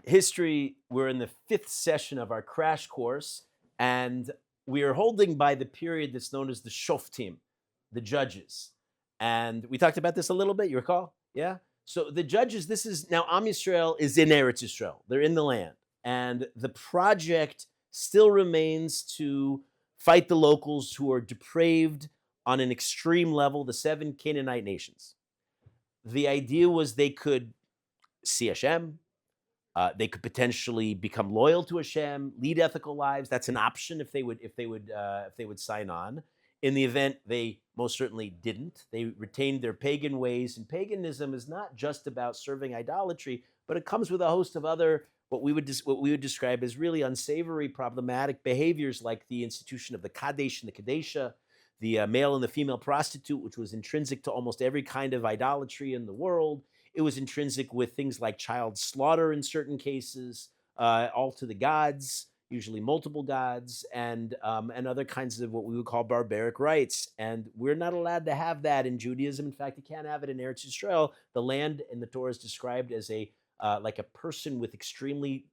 history. We're in the 5th session of our crash course, and we are holding by the period that's known as the Shoftim, the judges. And we talked about this a little bit, you recall? Yeah? So the judges, this is, now Am Yisrael is in Eretz Yisrael. They're in the land. And the project still remains to fight the locals who are depraved on an extreme level, the 7 Canaanite nations. The idea was they could see Hashem, they could potentially become loyal to Hashem, lead ethical lives. That's an option if they would sign on. In the event they most certainly didn't, they retained their pagan ways. And paganism is not just about serving idolatry, but it comes with a host of other what we would describe as really unsavory, problematic behaviors, like the institution of the Kadesh and the Kadesha, the male and the female prostitute, which was intrinsic to almost every kind of idolatry in the world. It was intrinsic with things like child slaughter in certain cases, all to the gods, usually multiple gods, and other kinds of what we would call barbaric rites. And we're not allowed to have that in Judaism. In fact, you can't have it in Eretz Yisrael. The land in the Torah is described as like a person with extremely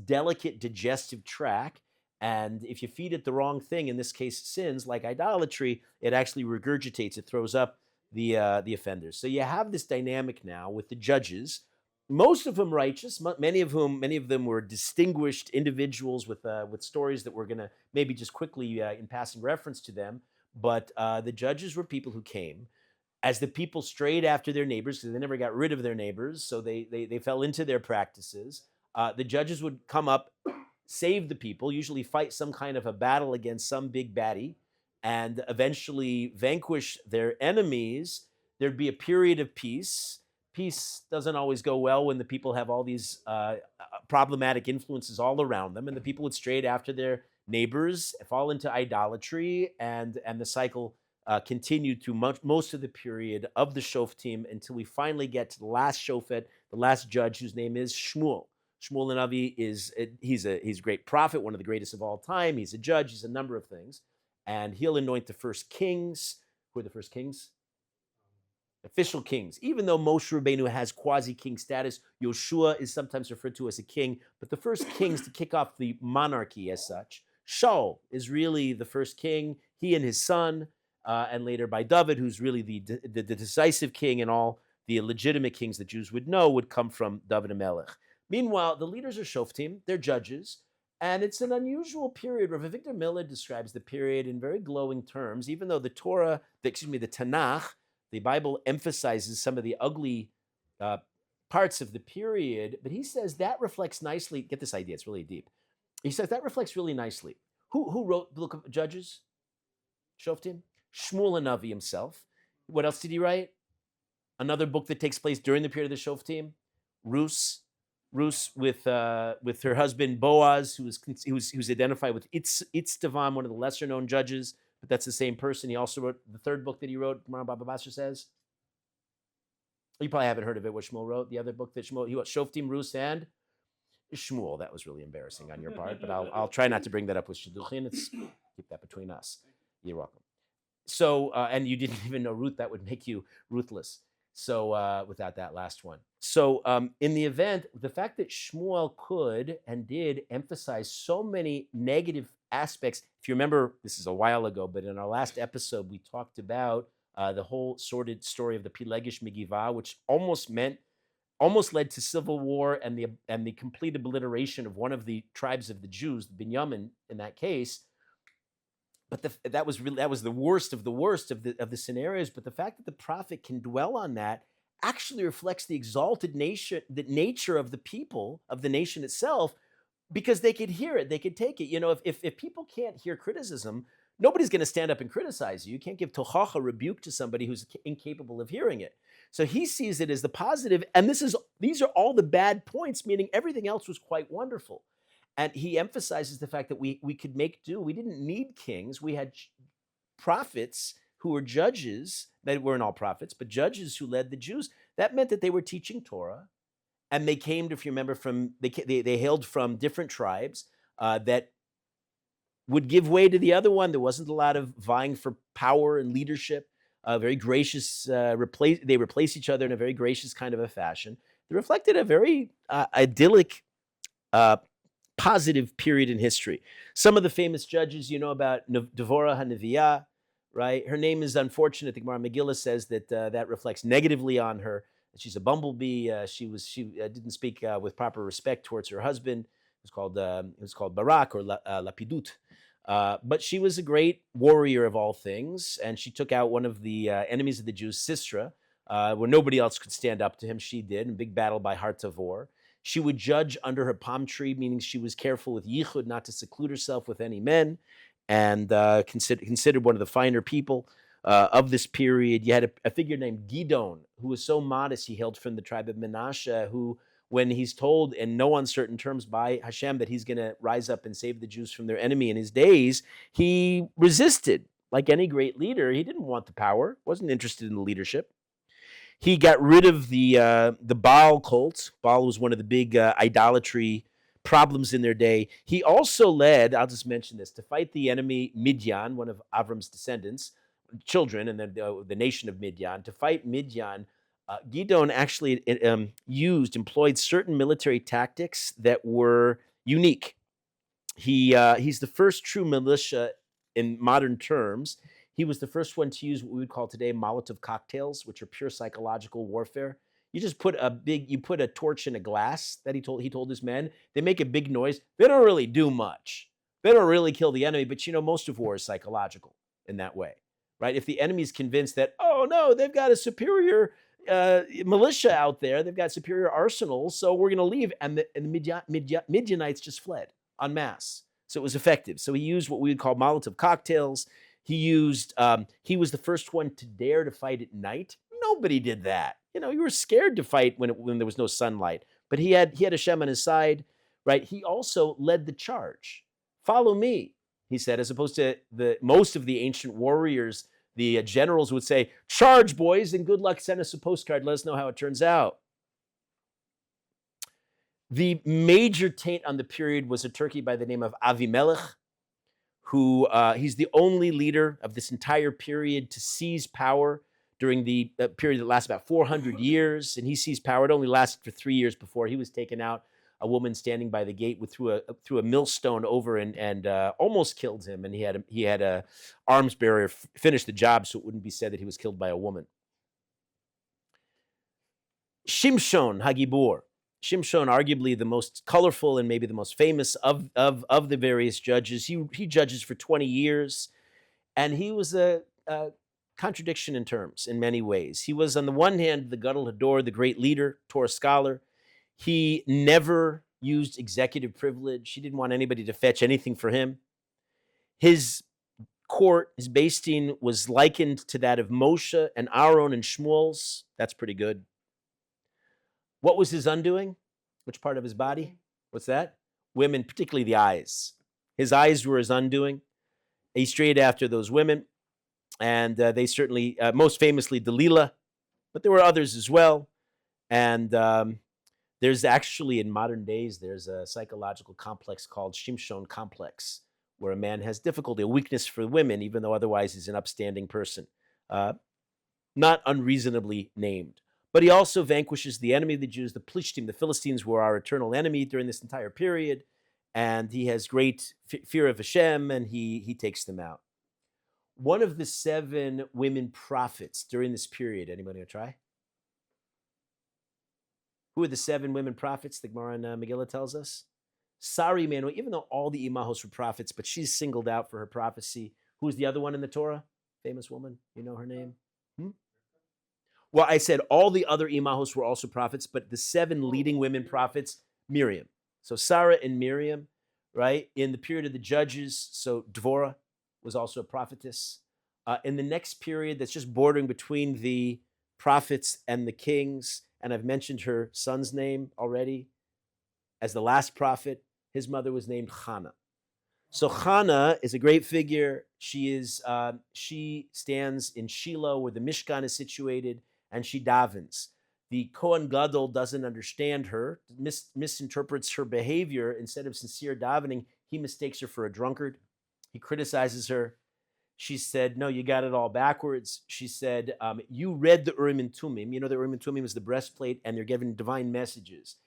delicate digestive tract. And if you feed it the wrong thing, in this case sins like idolatry, it actually regurgitates, it throws up the offenders. So you have this dynamic now with the judges, most of them righteous, many of them were distinguished individuals with stories that we're going to maybe just quickly in passing reference to them. But the judges were people who came as the people strayed after their neighbors, because they never got rid of their neighbors, so they fell into their practices. The judges would come up, save the people, usually fight some kind of a battle against some big baddie, and eventually vanquish their enemies. There'd be a period of peace. Peace doesn't always go well when the people have all these problematic influences all around them, and the people would stray after their neighbors, fall into idolatry, and the cycle continued through most of the period of the Shoftim until we finally get to the last Shofet, the last judge, whose name is Shmuel. Shmuel the Navi he's a great prophet, one of the greatest of all time. He's a judge. He's a number of things. And he'll anoint the first kings. Who are the first kings? Official kings. Even though Moshe Rabbeinu has quasi-king status, Yoshua is sometimes referred to as a king. But the first kings to kick off the monarchy as such, Shaul is really the first king. He and his son, and later by David, who's really the decisive king, and all the legitimate kings that Jews would know would come from David HaMelech. Meanwhile, the leaders are Shoftim. They're judges. And it's an unusual period. Rabbi Victor Miller describes the period in very glowing terms, even though the Tanach, the Bible, emphasizes some of the ugly parts of the period. But he says that reflects nicely. Get this idea, it's really deep. He says that reflects really nicely. Who wrote the book of Judges? Shoftim? Shmuel Hanavi himself. What else did he write? Another book that takes place during the period of the Shoftim, Ruth with her husband Boaz, who's identified with Itztavam, one of the lesser known judges, but that's the same person. He also wrote the third book that he wrote, Gemara Baba Basra says. You probably haven't heard of it, what Shmuel wrote. The other book that he wrote, Shoftim, Ruth, and Shmuel. That was really embarrassing on your part, but I'll try not to bring that up with Shidduchin. Keep that between us. You're welcome. So, and you didn't even know Ruth. That would make you ruthless. So without that last one. So in the event, the fact that Shmuel could and did emphasize so many negative aspects, if you remember, this is a while ago, but in our last episode, we talked about the whole sordid story of the Pilegish Megivah, which almost led to civil war and the complete obliteration of one of the tribes of the Jews, the Binyamin in that case. But that was the worst of the scenarios. But the fact that the prophet can dwell on that actually reflects the exalted nature of the people, of the nation itself, because they could hear it, they could take it. You know, if people can't hear criticism, nobody's going to stand up and criticize you. You can't give tochach, a rebuke, to somebody who's incapable of hearing it. So he sees it as the positive, and these are all the bad points, meaning everything else was quite wonderful. And he emphasizes the fact that we could make do. We didn't need kings. We had prophets who were judges. They weren't all prophets, but judges who led the Jews. That meant that they were teaching Torah, and they came, if you remember, they hailed from different tribes that would give way to the other one. There wasn't a lot of vying for power and leadership. Very gracious. They replace each other in a very gracious kind of a fashion. They reflected a very idyllic positive period in history. Some of the famous judges, you know about Devorah HaNeviah, right? Her name is unfortunate. The Gemara Megillah says that that reflects negatively on her. She's a bumblebee. She didn't speak with proper respect towards her husband. It was called Barak or Lapidut. But she was a great warrior of all things, and she took out one of the enemies of the Jews, Sisera, where nobody else could stand up to him. She did, in a big battle by Har Tavor. She would judge under her palm tree, meaning she was careful with yichud, not to seclude herself with any men, and considered one of the finer people of this period. You had a figure named Gidon, who was so modest, he hailed from the tribe of Menashe, who, when he's told in no uncertain terms by Hashem that he's going to rise up and save the Jews from their enemy in his days, he resisted. Like any great leader, he didn't want the power, wasn't interested in the leadership. He got rid of the Baal cult. Baal was one of the big idolatry problems in their day. He also led, I'll just mention this, to fight the enemy Midian, one of Avram's descendants, children, and then the nation of Midian. To fight Midian, Gidon actually employed certain military tactics that were unique. He's the first true militia in modern terms. He was the first one to use what we would call today Molotov cocktails, which are pure psychological warfare. You just put a torch in a glass, that he told his men. They make a big noise. They don't really do much. They don't really kill the enemy, but most of war is psychological in that way, right? If the enemy is convinced that, oh no, they've got a superior militia out there, they've got superior arsenals, so we're going to leave, and the Midianites just fled en masse. So it was effective. So he used what we would call Molotov cocktails. He was the first one to dare to fight at night. Nobody did that. You were scared to fight when there was no sunlight. But he had Hashem on his side, right? He also led the charge. Follow me, he said, as opposed to most of the ancient warriors, the generals would say, charge, boys, and good luck, send us a postcard, let us know how it turns out. The major taint on the period was a Turkey by the name of Avimelech, who he's the only leader of this entire period to seize power during the period that lasts about 400 years. And he seized power. It only lasted for 3 years before he was taken out. A woman standing by the gate threw a millstone over and almost killed him. And he had a arms bearer finish the job so it wouldn't be said that he was killed by a woman. Shimshon Hagibor. Shimshon, arguably the most colorful and maybe the most famous of the various judges. He judges for 20 years, and he was a contradiction in terms in many ways. He was, on the one hand, the Gadol Hador, the great leader, Torah scholar. He never used executive privilege. He didn't want anybody to fetch anything for him. His court, his Beis Din, was likened to that of Moshe and Aaron and Shmuel's. That's pretty good. What was his undoing? Which part of his body? What's that? Women, particularly the eyes. His eyes were his undoing. He strayed after those women, and they certainly, most famously, Delilah, but there were others as well. And there's actually, in modern days, there's a psychological complex called Shimshon complex, where a man has difficulty, a weakness for women, even though otherwise he's an upstanding person. Not unreasonably named. But he also vanquishes the enemy of the Jews, the Plishtim. The Philistines were our eternal enemy during this entire period. And he has great fear of Hashem, and he takes them out. One of the 7 women prophets during this period, anybody going to try? Who are the 7 women prophets the Gemara in Megillah tells us? Sari Manu, even though all the imahos were prophets, but she's singled out for her prophecy. Who's the other one in the Torah? Famous woman. You know her name? Well, I said all the other imahos were also prophets, but the 7 leading women prophets, Miriam. So Sarah and Miriam, right? In the period of the judges, so Devorah was also a prophetess. In the next period that's just bordering between the prophets and the kings, and I've mentioned her son's name already as the last prophet, his mother was named Hannah. So Hannah is a great figure. She stands in Shiloh where the Mishkan is situated, and she davens. The Kohen Gadol doesn't understand her, misinterprets her behavior. Instead of sincere davening, he mistakes her for a drunkard. He criticizes her. She said, no, you got it all backwards. She said, you read the Urim and Tumim. You know, the Urim and Tumim is the breastplate, and they're given divine messages.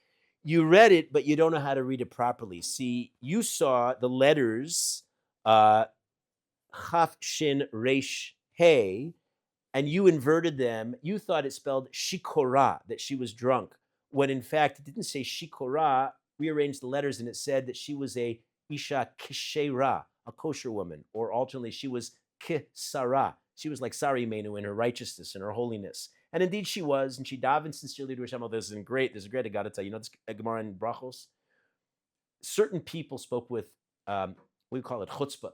You read it, but you don't know how to read it properly. See, you saw the letters Chaf Shin Resh Hey, and you inverted them. You thought it spelled shikora, that she was drunk, when in fact it didn't say shikora. Rearranged the letters and it said that she was a isha kishera, a kosher woman, or alternately she was kisara. She was like Sari Menu in her righteousness and her holiness. And indeed she was, and she davened sincerely to Hashem. Oh, there's a great Agadah. You know this Gemara in Brachos? Certain people spoke with, we call it chutzpah.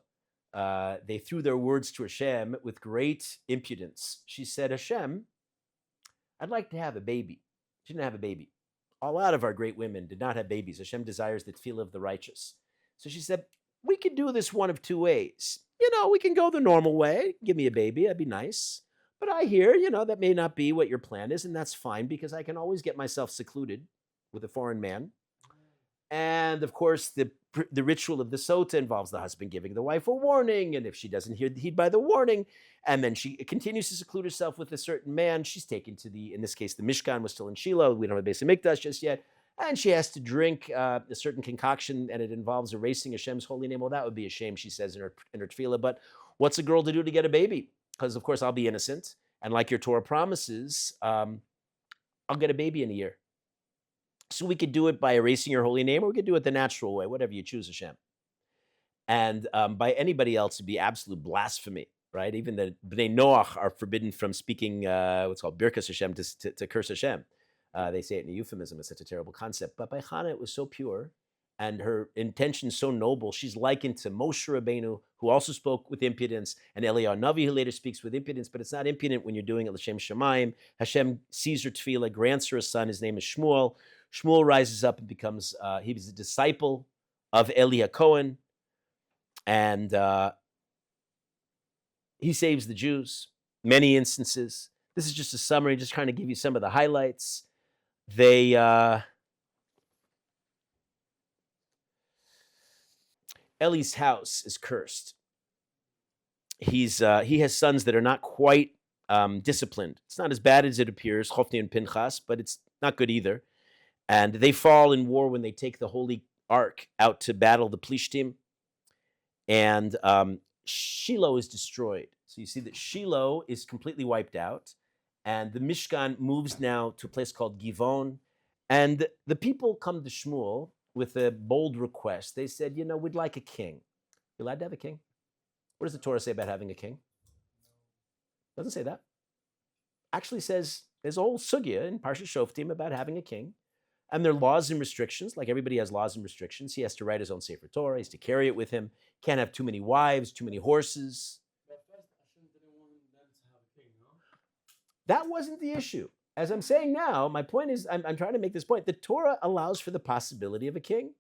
They threw their words to Hashem with great impudence. She said, Hashem, I'd like to have a baby. She didn't have a baby. A lot of our great women did not have babies. Hashem desires the tefillah of the righteous. So she said, we could do this one of two ways. We can go the normal way. Give me a baby. That'd be nice. But I hear, that may not be what your plan is, and that's fine because I can always get myself secluded with a foreign man. And of course, the ritual of the sota involves the husband giving the wife a warning, and if she doesn't heed by the warning, and then she continues to seclude herself with a certain man, she's taken to in this case, the Mishkan was still in Shiloh. We don't have Beit HaMikdash just yet. And she has to drink a certain concoction, and it involves erasing Hashem's holy name. Well, that would be a shame, she says in her tefillah. But what's a girl to do to get a baby? Because, of course, I'll be innocent. And like your Torah promises, I'll get a baby in a year. So we could do it by erasing your holy name, or we could do it the natural way, whatever you choose, Hashem. And by anybody else, it'd be absolute blasphemy, right? Even the Bnei Noach are forbidden from speaking what's called Birkas Hashem, to curse Hashem. They say it in a euphemism. It's such a terrible concept. But by Chana, it was so pure, and her intention so noble. She's likened to Moshe Rabbeinu, who also spoke with impudence, and Eliyahu Navi, who later speaks with impudence. But it's not impudent when you're doing it l'shem Shamayim. Hashem sees her tefillah, grants her a son. His name is Shmuel. Shmuel rises up and becomes, he was a disciple of Eli Cohen, and he saves the Jews, many instances. This is just a summary, just trying to give you some of the highlights. Eli's house is cursed. He has sons that are not quite disciplined. It's not as bad as it appears, Shoftim and Pinchas, but it's not good either. And they fall in war when they take the Holy Ark out to battle the Plishtim. And Shiloh is destroyed. So you see that Shiloh is completely wiped out. And the Mishkan moves now to a place called Givon. And the people come to Shmuel with a bold request. They said, we'd like a king. You allowed to have a king? What does the Torah say about having a king? Doesn't say that. Actually says, there's a whole sugya in Parshat Shoftim about having a king. And there are laws and restrictions, like everybody has laws and restrictions. He has to write his own Sefer Torah. He has to carry it with him. Can't have too many wives, too many horses. But first, Hashem didn't want them to have a king, no? That wasn't the issue. As I'm saying now, my point is, I'm trying to make this point. The Torah allows for the possibility of a king. It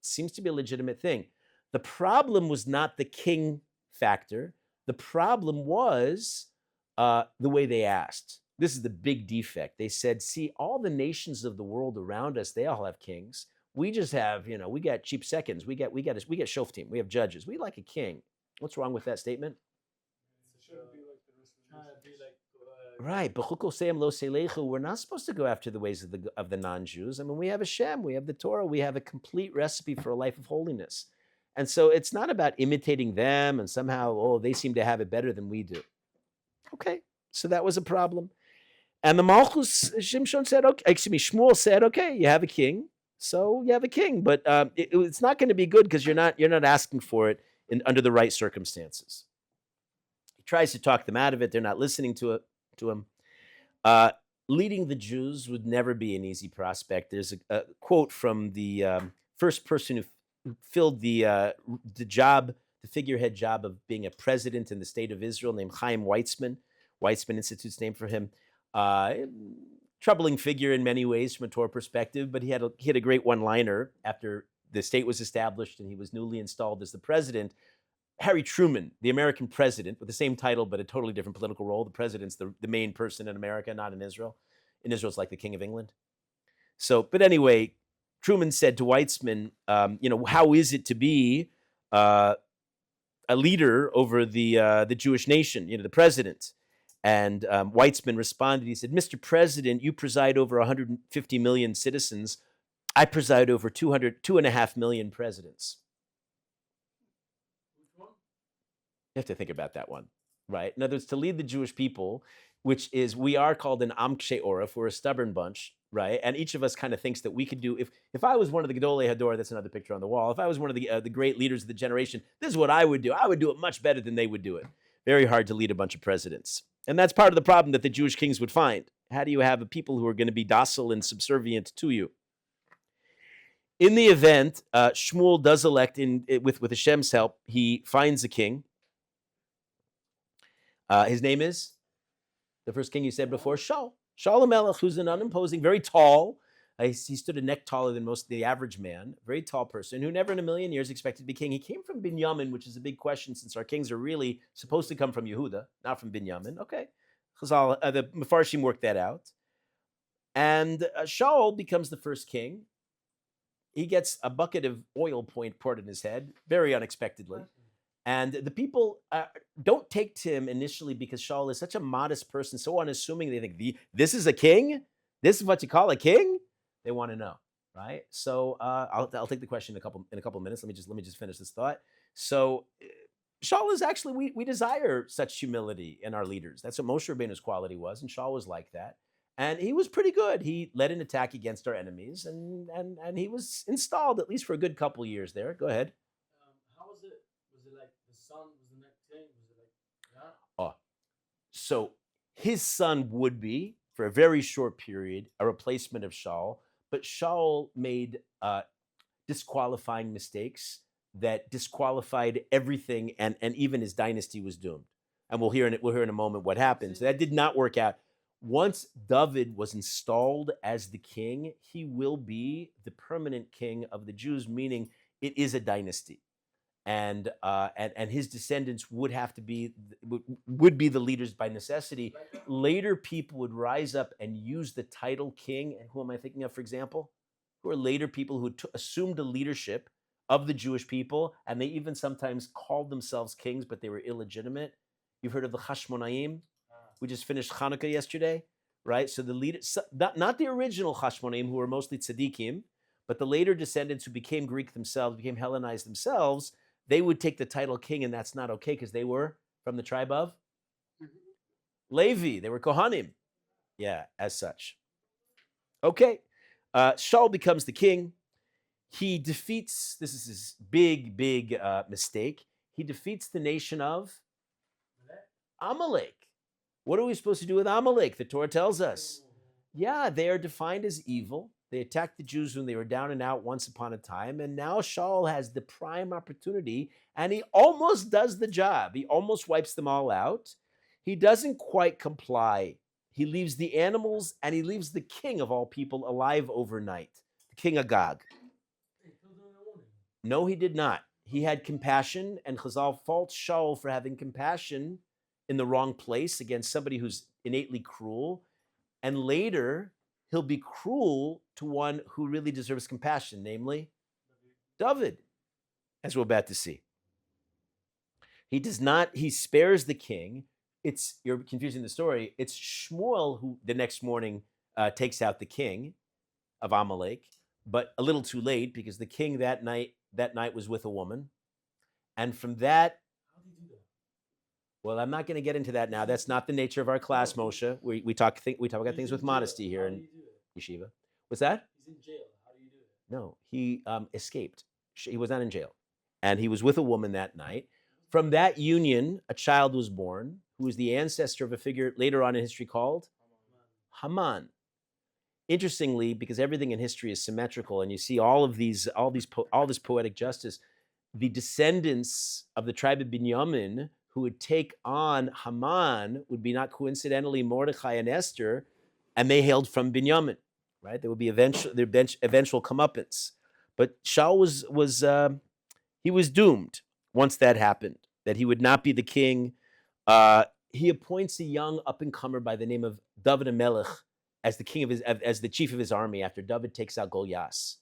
seems to be a legitimate thing. The problem was not the king factor. The problem was the way they asked. This is the big defect. They said, see, all the nations of the world around us, they all have kings. We just have, we got cheap seconds. We got Shoftim. We have judges. We like a king. What's wrong with that statement? It shouldn't be like the rest of the Right. B'chukoseim lo seilechu. We're not supposed to go after the ways of the non-Jews. I mean, we have Hashem. We have the Torah. We have a complete recipe for a life of holiness. And so it's not about imitating them and somehow, they seem to have it better than we do. Okay. So that was a problem. And the Malchus, Shimshon said, Shmuel said, okay, you have a king, so you have a king, but it's not going to be good because you're not asking for it under the right circumstances. He tries to talk them out of it. They're not listening to him. Leading the Jews would never be an easy prospect. There's a quote from the first person who filled the job, the figurehead job of being a president in the state of Israel, named Chaim Weizmann. Weizmann Institute's named for him. Troubling figure in many ways from a Torah perspective, but he had a great one-liner after the state was established and he was newly installed as the president. Harry Truman, the American president, with the same title but a totally different political role. The president's the main person in America, not in Israel. In Israel, it's like the King of England. So, but anyway, Truman said to Weizmann, how is it to be a leader over the Jewish nation, the president? And Weizmann responded, he said, Mr. President, you preside over 150 million citizens. I preside over 2.5 million presidents. Which one? You have to think about that one, right? In other words, to lead the Jewish people, which is, we are called an Am Kshe Oref, we're a stubborn bunch, right? And each of us kind of thinks that we could do, if I was one of the Gedolei Hador, that's another picture on the wall, if I was one of the great leaders of the generation, this is what I would do. I would do it much better than they would do it. Very hard to lead a bunch of presidents. And that's part of the problem that the Jewish kings would find. How do you have a people who are going to be docile and subservient to you? In the event, Shmuel does elect, with Hashem's help, he finds a king. His name is, the first king you said before, Shaul. Shaul HaMelech, who's an unimposing, very tall. He stood a neck taller than most of the average man. Very tall person who never in a million years expected to be king. He came from Binyamin, which is a big question since our kings are really supposed to come from Yehuda, not from Binyamin. Okay. Chazal, the Mefarshim worked that out. And Shaul becomes the first king. He gets a bucket of oil poured in his head, very unexpectedly. And the people don't take to him initially because Shaul is such a modest person, so unassuming. They think, this is a king? This is what you call a king? They want to know, right? So I'll take the question in a couple of minutes. Let me just finish this thought. So Shaul is actually, we desire such humility in our leaders. That's what Moshe Rabbeinu's quality was, and Shaul was like that. And he was pretty good. He led an attack against our enemies, and he was installed at least for a good couple of years there. Go ahead. How was it? Was it like the son was the next king? Was it like that? Oh, so his son would be, for a very short period, a replacement of Shaul, but Shaul made disqualifying mistakes that disqualified everything, and even his dynasty was doomed. And we'll hear in a moment what happened. So that did not work out. Once David was installed as the king, he will be the permanent king of the Jews, meaning it is a dynasty. And his descendants would be the leaders by necessity. Later, people would rise up and use the title king. And who am I thinking of, for example? Who are later people who assumed the leadership of the Jewish people, and they even sometimes called themselves kings, but they were illegitimate. You've heard of the Hashmonaim? We just finished Hanukkah yesterday, right? So the leaders, not the original Hashmonaim, who were mostly tzaddikim, but the later descendants who became Greek themselves, became Hellenized themselves, they would take the title king, and that's not okay because they were from the tribe of Levi. They were Kohanim. Yeah, as such. Okay. Shaul becomes the king. He defeats, this is his big mistake. He defeats the nation of Amalek. What are we supposed to do with Amalek? The Torah tells us. Yeah, they are defined as evil. They attacked the Jews when they were down and out once upon a time, and now Shaul has the prime opportunity, and he almost does the job. He almost wipes them all out. He doesn't quite comply. He leaves the animals, and he leaves the king of all people alive overnight, the king Agag. No, he did not. He had compassion, and Chazal faults Shaul for having compassion in the wrong place against somebody who's innately cruel. And later, he'll be cruel to one who really deserves compassion, namely David, as we're about to see. He does not, he spares the king. You're confusing the story. It's Shmuel who the next morning takes out the king of Amalek, but a little too late because the king that night was with a woman. And from that, well, I'm not going to get into that now. That's not the nature of our class, Moshe. We talk about things with modesty here in yeshiva. What's that? He's in jail. How do you do it? No, he escaped. He was not in jail. And he was with a woman that night. From that union, a child was born who was the ancestor of a figure later on in history called Haman. Interestingly, because everything in history is symmetrical, and you see all this poetic justice, the descendants of the tribe of Binyamin who would take on Haman would be not coincidentally Mordechai and Esther, and they hailed from Binyamin, right? There would be eventual comeuppance. But Shaul was doomed once that happened, that he would not be the king. He appoints a young up-and-comer by the name of David HaMelech as the chief of his army after David takes out Goliath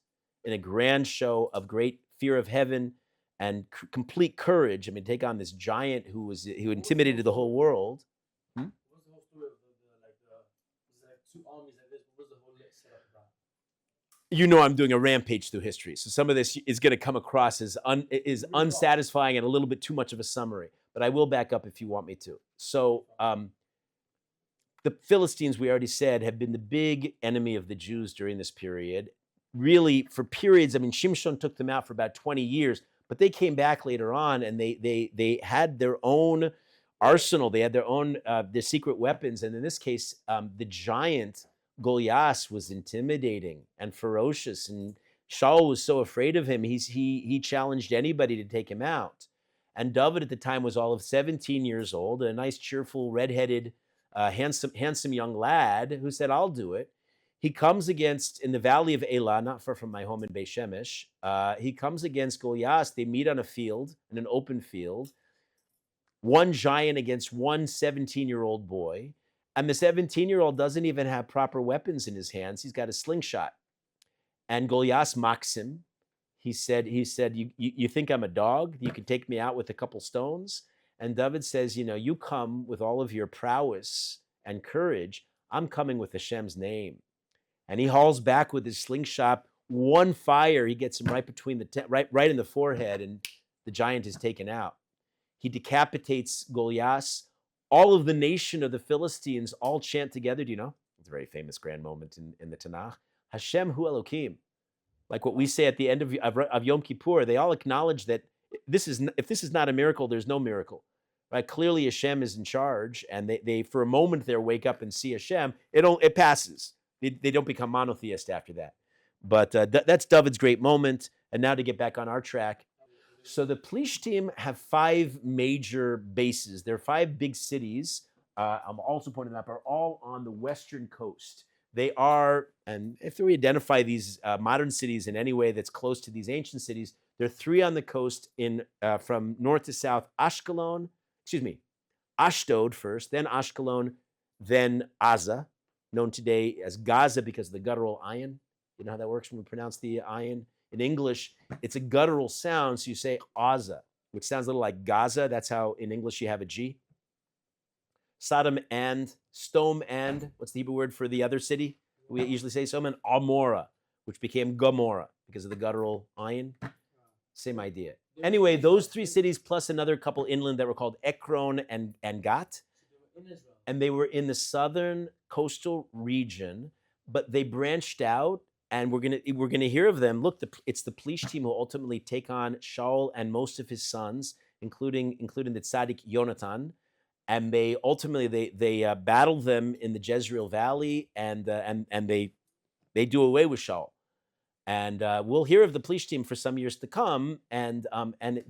in a grand show of great fear of heaven and complete courage. I mean, take on this giant who intimidated the whole world. What's the whole story of was it like two armies like this? What was the whole setup about? you know I'm doing a rampage through history. So some of this is going to come across as unsatisfying and a little bit too much of a summary. But I will back up if you want me to. So the Philistines, we already said, have been the big enemy of the Jews during this period. Really, for periods, I mean, Shimshon took them out for about 20 years, but they came back later on, and they had their own arsenal. They had their secret weapons, and in this case, the giant Goliath was intimidating and ferocious, and Shaul was so afraid of him. He challenged anybody to take him out. And David at the time was all of 17 years old, a nice, cheerful, redheaded, handsome young lad who said, "I'll do it." He comes against, in the valley of Elah, not far from my home in Beit Shemesh, he comes against Goliath. They meet on a field, in an open field, one giant against one 17-year-old boy. And the 17-year-old doesn't even have proper weapons in his hands. He's got a slingshot. And Goliath mocks him. He said, you think I'm a dog? You can take me out with a couple stones? And David says, you come with all of your prowess and courage. I'm coming with Hashem's name. And he hauls back with his slingshot. One fire, he gets him right between right in the forehead, and the giant is taken out. He decapitates Goliath. All of the nation of the Philistines all chant together. Do you know? It's a very famous grand moment in the Tanach. Hashem hu Elokim. Like what we say at the end of Yom Kippur, they all acknowledge that if this is not a miracle, there's no miracle. Right? Clearly Hashem is in charge, and they for a moment there wake up and see Hashem. It passes. They don't become monotheist after that. But that's David's great moment. And now to get back on our track. So the Plishtim have 5 major bases. There are 5 big cities. I'm also pointing out, are all on the western coast. They are, and if we identify these modern cities in any way that's close to these ancient cities, there are 3 on the coast from north to south. Ashdod first, then Ashkelon, then Gaza, known today as Gaza because of the guttural ayin. You know how that works when we pronounce the ayin? In English, it's a guttural sound, so you say Gaza, which sounds a little like Gaza. That's how in English you have a G. Sodom and, what's the Hebrew word for the other city? We usually say Sodom and Amorah, which became Gomorrah because of the guttural ayin. Same idea. Anyway, those 3 cities plus another couple inland that were called Ekron and Gat. And they were in the southern coastal region, but they branched out. And we're gonna hear of them. Look, it's the Plishtim who ultimately take on Shaul and most of his sons, including the tzaddik Yonatan, and they ultimately they battle them in the Jezreel Valley, and they do away with Shaul. And we'll hear of the Plishtim for some years to come. And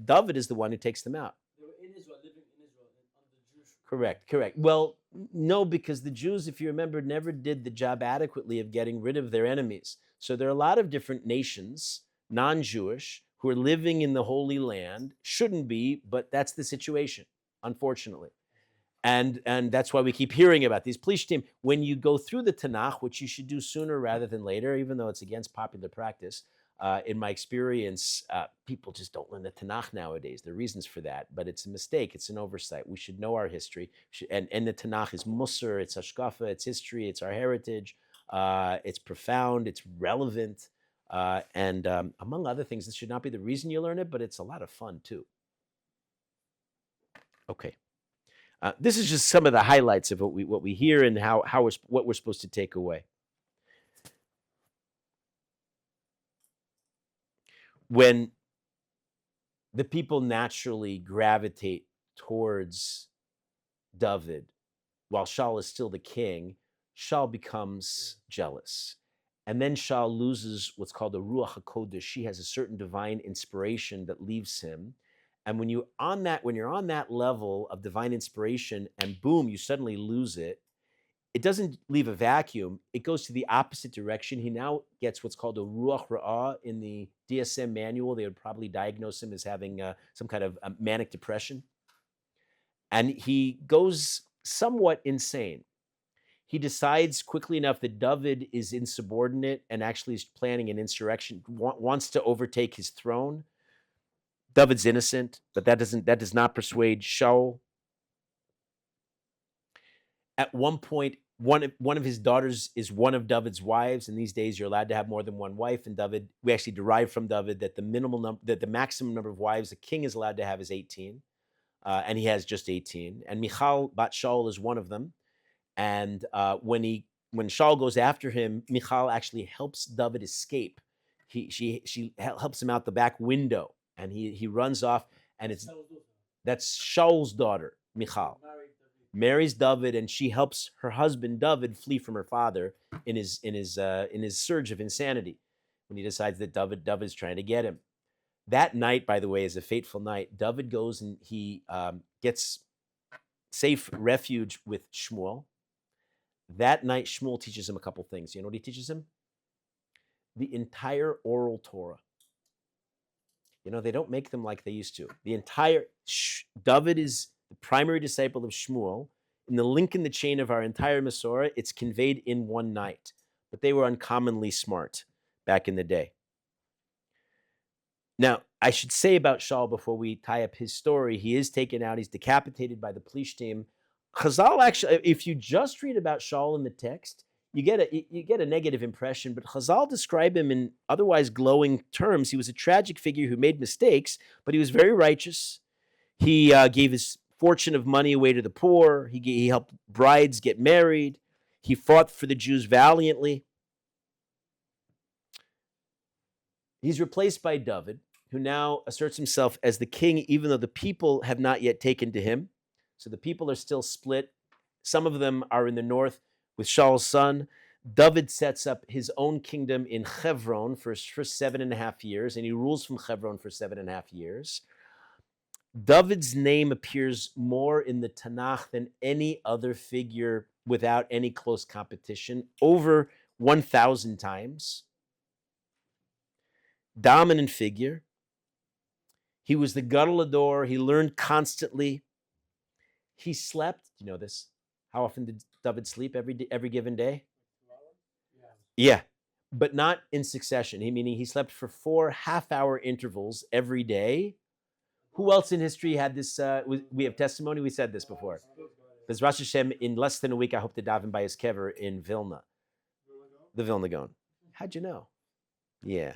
David is the one who takes them out. They were in Israel, living in Israel, under Jewish. Correct. Well, no, because the Jews, if you remember, never did the job adequately of getting rid of their enemies. So there are a lot of different nations, non-Jewish, who are living in the Holy Land. Shouldn't be, but that's the situation, unfortunately. And that's why we keep hearing about these Plishtim. When you go through the Tanach, which you should do sooner rather than later, even though it's against popular practice, in my experience, people just don't learn the Tanakh nowadays. There are reasons for that, but it's a mistake. It's an oversight. We should know our history. And the Tanakh is Musar, it's Hashkafa, it's history, it's our heritage. It's profound, it's relevant, and among other things, this should not be the reason you learn it, but it's a lot of fun too. Okay. This is just some of the highlights of what we hear and what we're supposed to take away. When the people naturally gravitate towards David, while Shaul is still the king, Shaul becomes jealous. And then Shaul loses what's called the Ruach HaKodesh. She has a certain divine inspiration that leaves him. And when you're on that level of divine inspiration and boom, you suddenly lose it, it doesn't leave a vacuum. It goes to the opposite direction. He now gets what's called a Ruach Ra'ah. In the DSM manual, they would probably diagnose him as having some kind of manic depression. And he goes somewhat insane. He decides quickly enough that David is insubordinate and actually is planning an insurrection, wants to overtake his throne. David's innocent, but that does not persuade Shaul. At one point, one of his daughters is one of David's wives. In these days, you're allowed to have more than one wife. And David, we actually derive from David that the maximum number of wives a king is allowed to have is 18, and he has just 18. And Michal bat Shaul is one of them. And when Shaul goes after him, Michal actually helps David escape. She helps him out the back window, and he runs off. And that's Shaul's daughter, Michal. Marries David, and she helps her husband David flee from her father in his surge of insanity when he decides that David's trying to get him. That night, by the way, is a fateful night. David goes and he gets safe refuge with Shmuel. That night, Shmuel teaches him a couple things. You know what he teaches him? The entire oral Torah. You know, they don't make them like they used to. David is the primary disciple of Shmuel. In the link in the chain of our entire Masorah, it's conveyed in one night. But they were uncommonly smart back in the day. Now, I should say about Shaul before we tie up his story, he is taken out, he's decapitated by the Plishtim. Chazal actually, if you just read about Shaul in the text, you get a negative impression, but Chazal describe him in otherwise glowing terms. He was a tragic figure who made mistakes, but he was very righteous. He gave his fortune of money away to the poor. He helped brides get married. He fought for the Jews valiantly. He's replaced by David, who now asserts himself as the king, even though the people have not yet taken to him. So the people are still split. Some of them are in the north with Shaul's son. David sets up his own kingdom in Hebron for 7.5 years, and he rules from Hebron for 7.5 years. David's name appears more in the Tanach than any other figure without any close competition, over 1,000 times. Dominant figure. He was the Gadol. He learned constantly. He slept. Do you know this? How often did David sleep every given day? Yeah, but not in succession. Meaning he slept for 4 half-hour intervals every day. Who else in history had this? We have testimony. We said this before. There's Rosh Hashem in less than a week. I hope to daven by his kever in Vilna, the Vilna Gaon. How'd you know? Yeah.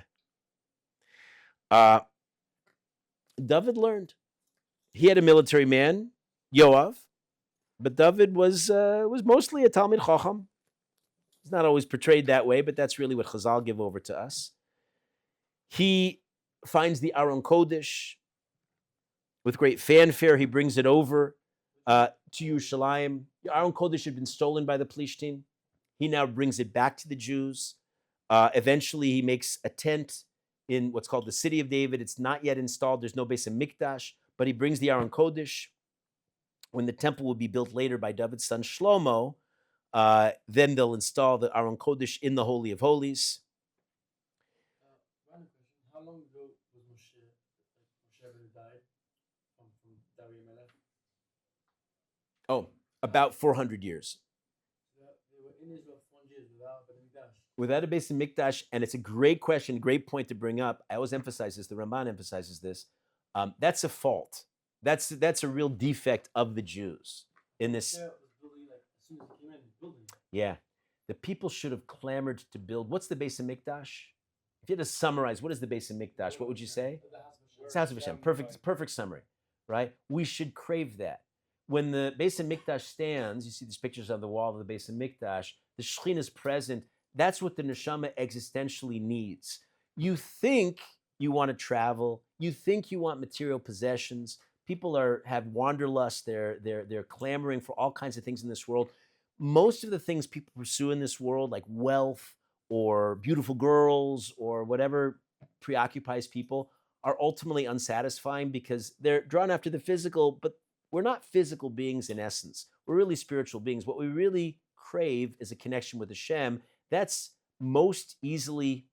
David learned. He had a military man, Yoav, but David was mostly a Talmid Chacham. He's not always portrayed that way, but that's really what Chazal give over to us. He finds the Aron Kodesh. With great fanfare, he brings it over to Yerushalayim. The Aron Kodesh had been stolen by the Plishtim. He now brings it back to the Jews. Eventually, he makes a tent in what's called the City of David. It's not yet installed. There's no Beit HaMikdash, but he brings the Aron Kodesh. When the temple will be built later by David's son Shlomo, then they'll install the Aron Kodesh in the Holy of Holies. Random question. How long ago was Moshe died from David Melech? Oh, about 400 years. They were in Israel for 400 years without Beit HaMikdash. Without a Beit HaMikdash, and it's a great question, great point to bring up. I always emphasize this. The Ramban emphasizes this. That's a fault. That's a real defect of the Jews in this. Yeah, it was building, like, as soon as he came in, building. Yeah, the people should have clamored to build. What's the Beit HaMikdash? If you had to summarize, what is the Beit HaMikdash? What would you say? It's the house of Hashem. Perfect summary, right? We should crave that. When the Beit HaMikdash stands, you see these pictures on the wall of the Beit HaMikdash. The Shekhinah is present. That's what the neshama existentially needs. You think you want to travel. You think you want material possessions. People have wanderlust. They're clamoring for all kinds of things in this world. Most of the things people pursue in this world, like wealth or beautiful girls or whatever preoccupies people, are ultimately unsatisfying because they're drawn after the physical, but we're not physical beings in essence. We're really spiritual beings. What we really crave is a connection with Hashem. That's most easily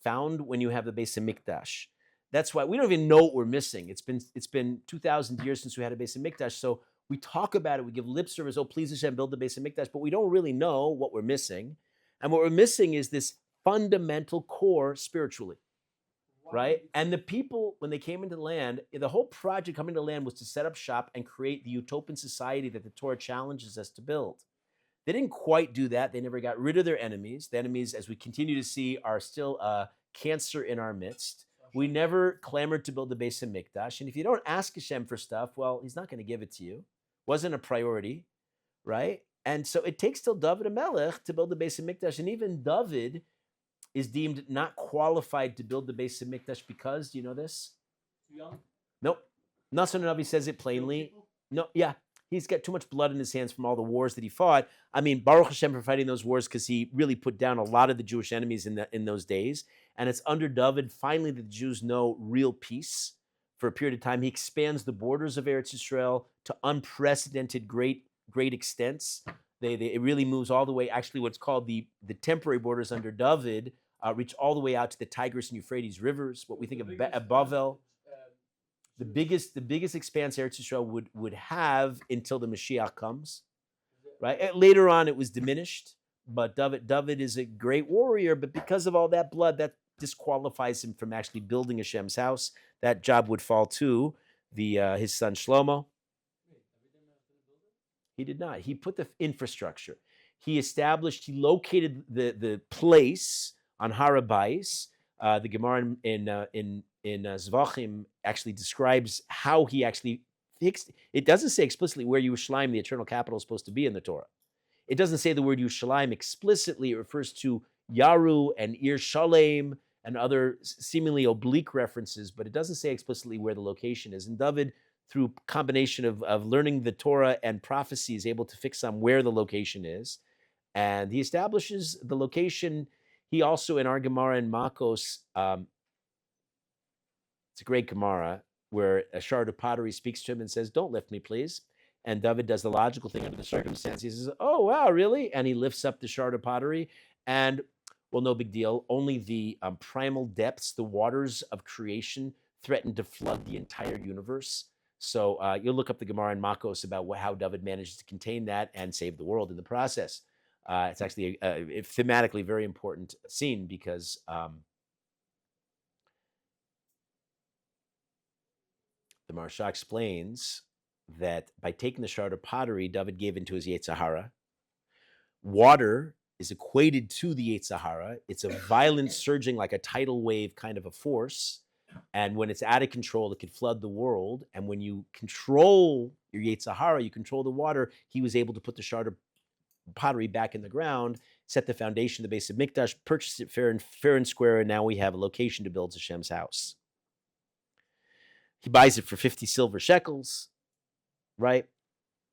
found when you have the Beit HaMikdash. That's why we don't even know what we're missing. It's been 2,000 years since we had a Beit HaMikdash, so we talk about it, we give lip service, oh, please Hashem, build the Beit HaMikdash, but we don't really know what we're missing. And what we're missing is this fundamental core spiritually, right? And the people, when they came into the land, the whole project coming to land was to set up shop and create the utopian society that the Torah challenges us to build. They didn't quite do that. They never got rid of their enemies. The enemies, as we continue to see, are still a cancer in our midst. We never clamored to build the Beit HaMikdash. And if you don't ask Hashem for stuff, well, he's not going to give it to you. Wasn't a priority, right? And so it takes till David HaMelech to build the Beit HaMikdash. And even David is deemed not qualified to build the Beit HaMikdash because, do you know this? Too young? Nope. Nasser Navi says it plainly. No, yeah. He's got too much blood in his hands from all the wars that he fought. I mean, Baruch Hashem for fighting those wars because he really put down a lot of the Jewish enemies in those days. And it's under David, finally, that the Jews know real peace for a period of time. He expands the borders of Eretz Yisrael to unprecedented great extents. It really moves all the way, actually what's called the temporary borders under David reach all the way out to the Tigris and Euphrates rivers, what we think of Bavel. The biggest expanse Eretz Yisrael would have until the Mashiach comes, right? Later on, it was diminished, but David is a great warrior, but because of all that blood, that disqualifies him from actually building Hashem's house. That job would fall to his son Shlomo. He did not. He put the infrastructure. He located the place on Harabais. The Gemara in Zvachim actually describes how he actually fixed. It doesn't say explicitly where Yerushalayim, the eternal capital, is supposed to be in the Torah. It doesn't say the word Yerushalayim explicitly. It refers to Yaru and Ir Shalem and other seemingly oblique references, but it doesn't say explicitly where the location is. And David, through combination of learning the Torah and prophecy, is able to fix on where the location is. And he establishes the location. He also, in our Gemara in Makos, it's a great Gemara, where a shard of pottery speaks to him and says, "Don't lift me, please." And David does the logical thing under the circumstance. He says, "Oh, wow, really?" And he lifts up the shard of pottery. And, well, no big deal. Only the primal depths, the waters of creation, threaten to flood the entire universe. So you'll look up the Gemara in Makos about how David manages to contain that and save the world in the process. It's actually a thematically very important scene because the Maharsha explains that by taking the shard of pottery, David gave into his Yetzer Hara. Water is equated to the Yetzer Hara. It's a violent surging, like a tidal wave kind of a force. And when it's out of control, it could flood the world. And when you control your Yetzer Hara, you control the water. He was able to put the shard of pottery back in the ground, set the foundation of the Beit HaMikdash, purchased it fair and square, and now we have a location to build Hashem's house. He buys it for 50 silver shekels, right?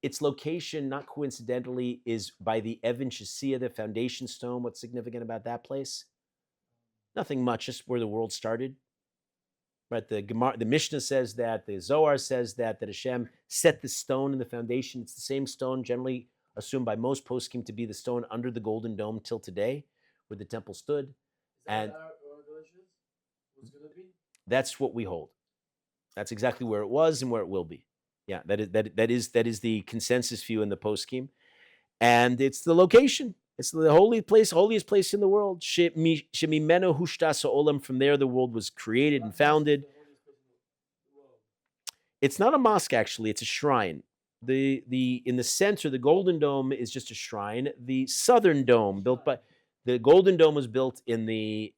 Its location, not coincidentally, is by the Even Shesiah, the foundation stone. What's significant about that place? Nothing much, just where the world started. Right? The Mishnah says that, the Zohar says that Hashem set the stone in the foundation. It's the same stone, generally assumed by most poskim to be the stone under the Golden Dome till today, where the temple stood. And that's what we hold. That's exactly where it was and where it will be. Yeah, that is the consensus view in the poskim, and it's the location. It's the holiest place in the world. Shemimeno hushtas ha'olam. From there, the world was created and founded. It's not a mosque, actually. It's a shrine. In the center, the Golden Dome is just a shrine. The Southern Dome, the Golden Dome, was built in the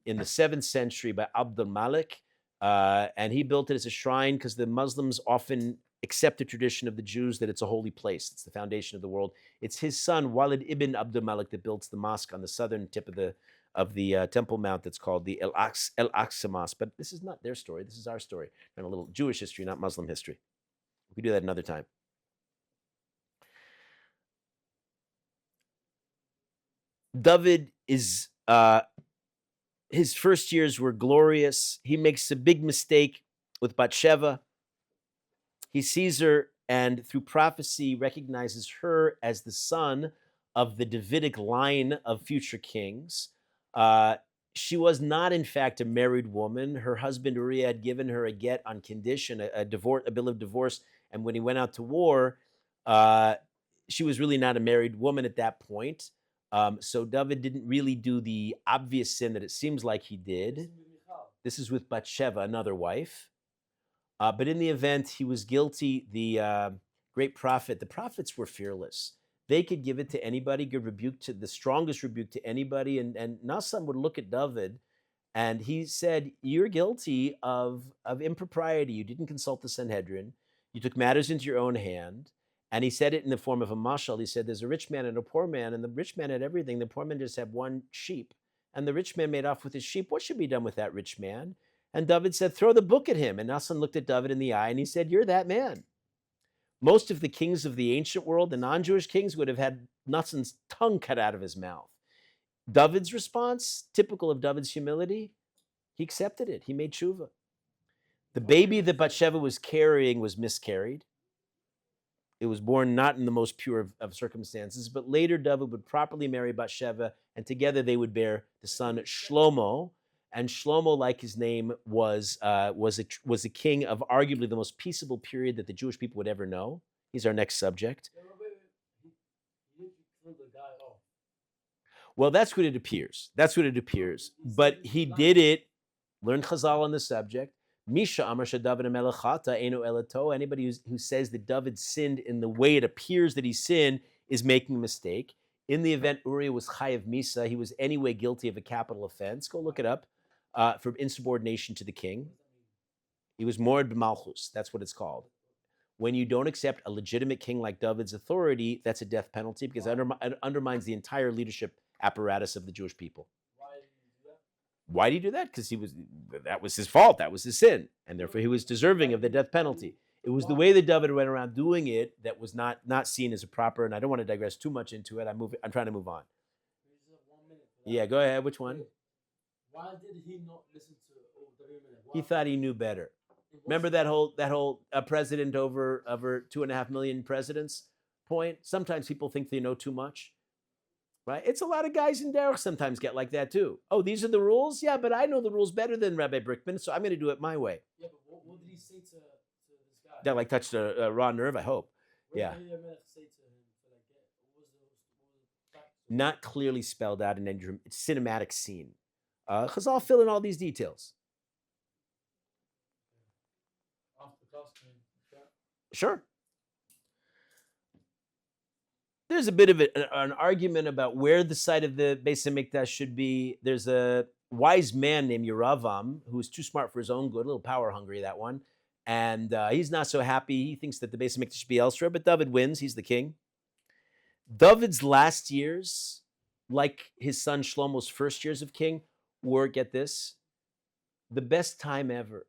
7th century by Abd al-Malik. And he built it as a shrine because the Muslims often accept the tradition of the Jews that it's a holy place. It's the foundation of the world. It's his son, Walid ibn Abd al-Malik, that builds the mosque on the southern tip of the Temple Mount that's called the El-Aqsa Mosque. But this is not their story. This is our story. And a little Jewish history, not Muslim history. We can do that another time. David is... his first years were glorious. He makes a big mistake with Bathsheba. He sees her and through prophecy recognizes her as the son of the Davidic line of future kings. She was not, in fact, a married woman. Her husband Uriah had given her a get on condition, a bill of divorce. And when he went out to war, she was really not a married woman at that point. So David didn't really do the obvious sin that it seems like he did. This is with Bathsheba, another wife. But in the event, he was guilty. The great prophet, the prophets were fearless. They could give it to anybody, give rebuke to the strongest rebuke to anybody. And Nassan would look at David and he said, you're guilty of impropriety. You didn't consult the Sanhedrin. You took matters into your own hand. And he said it in the form of a mashal. He said, there's a rich man and a poor man, and the rich man had everything. The poor man just had one sheep. And the rich man made off with his sheep. What should be done with that rich man? And David said, throw the book at him. And Nassan looked at David in the eye and he said, you're that man. Most of the kings of the ancient world, the non-Jewish kings, would have had Nassan's tongue cut out of his mouth. David's response, typical of David's humility, he accepted it. He made tshuva. The baby that Bathsheba was carrying was miscarried. It was born not in the most pure of circumstances, but later David would properly marry Bathsheba, and together they would bear the son Shlomo. And Shlomo, like his name, was a king of arguably the most peaceable period that the Jewish people would ever know. He's our next subject. He didn't kill the guy off. Well, that's what it appears. That's what it appears. But he did it. Learn Chazal on the subject. Misha Amar David Melechata Eno Elato. Anybody who says that David sinned in the way it appears that he sinned is making a mistake. In the event Uriah was Chayav Misa, he was anyway guilty of a capital offense. Go look it up. For insubordination to the king. He was Mored B'Malchus. That's what it's called. When you don't accept a legitimate king like David's authority, that's a death penalty because it undermines the entire leadership apparatus of the Jewish people. Why did he do that? Because that was his fault. That was his sin. And therefore he was deserving of the death penalty. It was the way that David went around doing it that was not seen as a proper, and I don't want to digress too much into it. I'm trying to move on. Yeah, go ahead. Which one? Why did he not listen to He thought he knew better. Remember that whole president over 2.5 million presidents point? Sometimes people think they know too much, right? It's a lot of guys in Derech sometimes get like that too. Oh, these are the rules? Yeah, but I know the rules better than Rabbi Brickman, so I'm going to do it my way. Yeah, but what did he say to this guy? That like touched a raw nerve, I hope. Yeah. What did Melech say to him? What was the fact? Not clearly spelled out in any cinematic scene. Chazal fill in all these details. After class, Sure. There's a bit of an argument about where the site of the Beit HaMikdash should be. There's a wise man named Yeravam who's too smart for his own good, a little power hungry, that one. And he's not so happy. He thinks that the Beit HaMikdash should be elsewhere, but David wins. He's the king. David's last years, like his son Shlomo's first years of king, were, get this, the best time ever.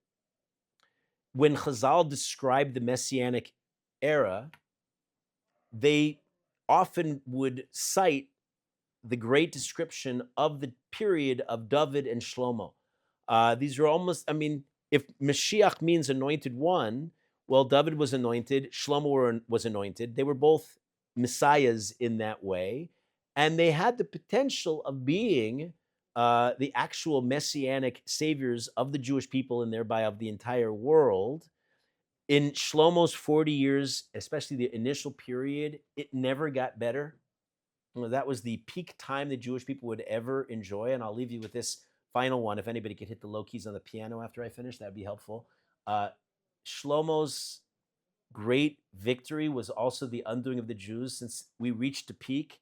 When Chazal described the Messianic era, they often would cite the great description of the period of David and Shlomo. These are almost, if Mashiach means anointed one, well, David was anointed, Shlomo was anointed. They were both messiahs in that way. And they had the potential of being the actual messianic saviors of the Jewish people and thereby of the entire world. In Shlomo's 40 years, especially the initial period, it never got better. That was the peak time the Jewish people would ever enjoy. And I'll leave you with this final one. If anybody could hit the low keys on the piano after I finish, that'd be helpful. Shlomo's great victory was also the undoing of the Jews. Since we reached a peak,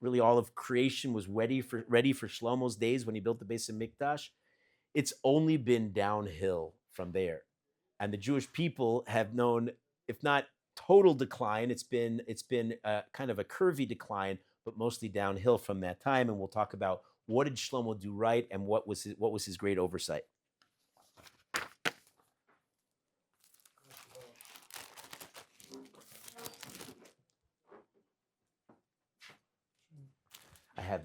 really all of creation was ready for Shlomo's days when he built the Beit HaMikdash. It's only been downhill from there. And the Jewish people have known, if not total decline, it's been kind of a curvy decline, but mostly downhill from that time. And we'll talk about what did Shlomo do right and what was his great oversight.